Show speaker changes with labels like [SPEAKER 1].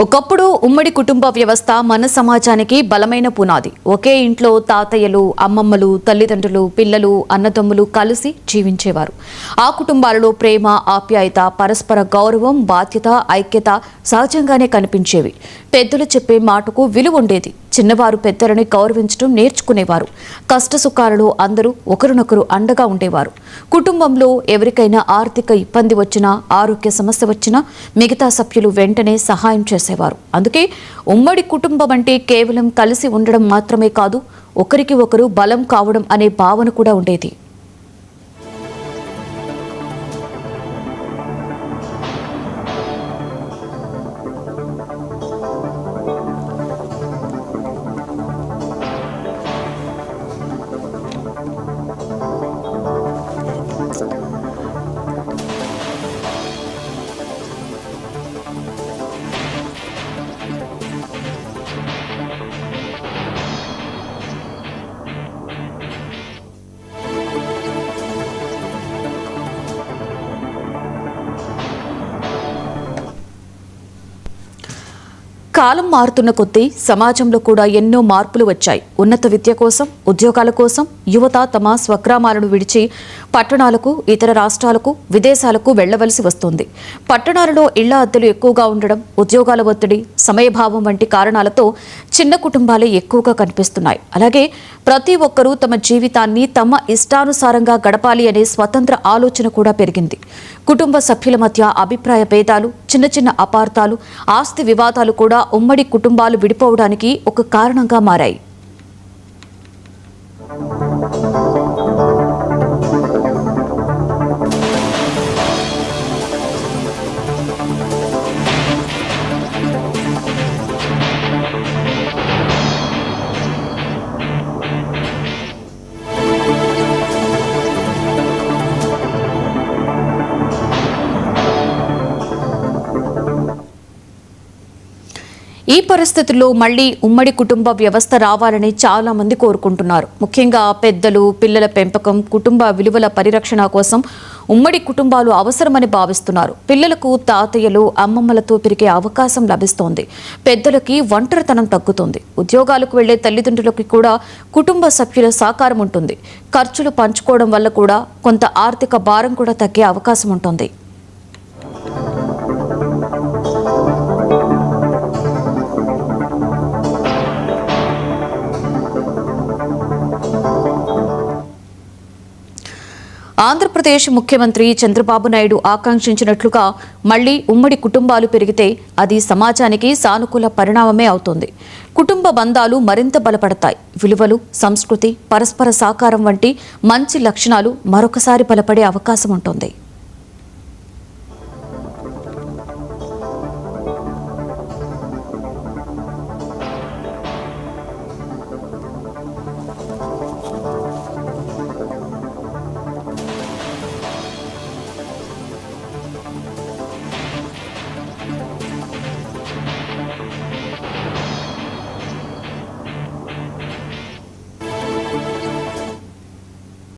[SPEAKER 1] ఒకప్పుడు ఉమ్మడి కుటుంబ వ్యవస్థ మన సమాజానికి బలమైన పునాది. ఒకే ఇంట్లో తాతయ్యలు, అమ్మమ్మలు, తల్లిదండ్రులు, పిల్లలు, అన్నదమ్ములు కలిసి జీవించేవారు. ఆ కుటుంబాలలో ప్రేమ, ఆప్యాయత, పరస్పర గౌరవం, బాధ్యత, ఐక్యత సహజంగానే కనిపించేవి. పెద్దలు చెప్పే మాటకు విలువ ఉండేది. చిన్నవారు పెద్దలని గౌరవించడం నేర్చుకునేవారు. కష్ట సుఖాలలో అందరూ ఒకరినొకరు అండగా ఉండేవారు. కుటుంబంలో ఎవరికైనా ఆర్థిక ఇబ్బంది వచ్చినా, ఆరోగ్య సమస్య వచ్చినా మిగతా సభ్యులు వెంటనే సహాయం చేసేవారు. అందుకే ఉమ్మడి కుటుంబం అంటే కేవలం కలిసి ఉండడం మాత్రమే కాదు, ఒకరికి ఒకరు బలం కావడం అనే భావన కూడా ఉండేది. కాలం మారుతున్న కొద్దీ సమాజంలో కూడా ఎన్నో మార్పులు వచ్చాయి. ఉన్నత విద్య కోసం, ఉద్యోగాల కోసం యువత తమ స్వగ్రామాలను విడిచి పట్టణాలకు, ఇతర రాష్ట్రాలకు, విదేశాలకు వెళ్లవలసి వస్తుంది. పట్టణాలలో ఇళ్ల అద్దెలు ఎక్కువగా ఉండడం, ఉద్యోగాల ఒత్తిడి, సమయభావం వంటి కారణాలతో చిన్న కుటుంబాలే ఎక్కువగా కనిపిస్తున్నాయి. అలాగే ప్రతి ఒక్కరూ తమ జీవితాన్ని తమ ఇష్టానుసారంగా గడపాలి అనే స్వతంత్ర ఆలోచన కూడా పెరిగింది. కుటుంబ సభ్యుల మధ్య అభిప్రాయ భేదాలు, చిన్న చిన్న అపార్థాలు, ఆస్తి వివాదాలు కూడా ఉమ్మడి కుటుంబాలు విడిపోవడానికి ఒక కారణంగా మారాయి. ఈ పరిస్థితుల్లో మళ్లీ ఉమ్మడి కుటుంబ వ్యవస్థ రావాలని చాలా మంది కోరుకుంటున్నారు. ముఖ్యంగా పెద్దలు, పిల్లల పెంపకం, కుటుంబ విలువల పరిరక్షణ కోసం ఉమ్మడి కుటుంబాలు అవసరమని భావిస్తున్నారు. పిల్లలకు తాతయ్యలు, అమ్మమ్మలతో పెరిగే అవకాశం లభిస్తోంది. పెద్దలకి ఒంటరితనం తగ్గుతుంది. ఉద్యోగాలకు వెళ్లే తల్లిదండ్రులకి కూడా కుటుంబ సభ్యుల సహకారం ఉంటుంది. ఖర్చులు పంచుకోవడం వల్ల కూడా కొంత ఆర్థిక భారం కూడా తగ్గే అవకాశం ఉంటుంది. ఆంధ్రప్రదేశ్ ముఖ్యమంత్రి చంద్రబాబు నాయుడు ఆకాంక్షించినట్లుగా మళ్లీ ఉమ్మడి కుటుంబాలు పెరిగితే అది సమాజానికి సానుకూల పరిణామమే అవుతుంది. కుటుంబ బంధాలు మరింత బలపడతాయి. విలువలు, సంస్కృతి, పరస్పర సహకారం వంటి మంచి లక్షణాలు మరొకసారి బలపడే అవకాశం ఉంటుంది.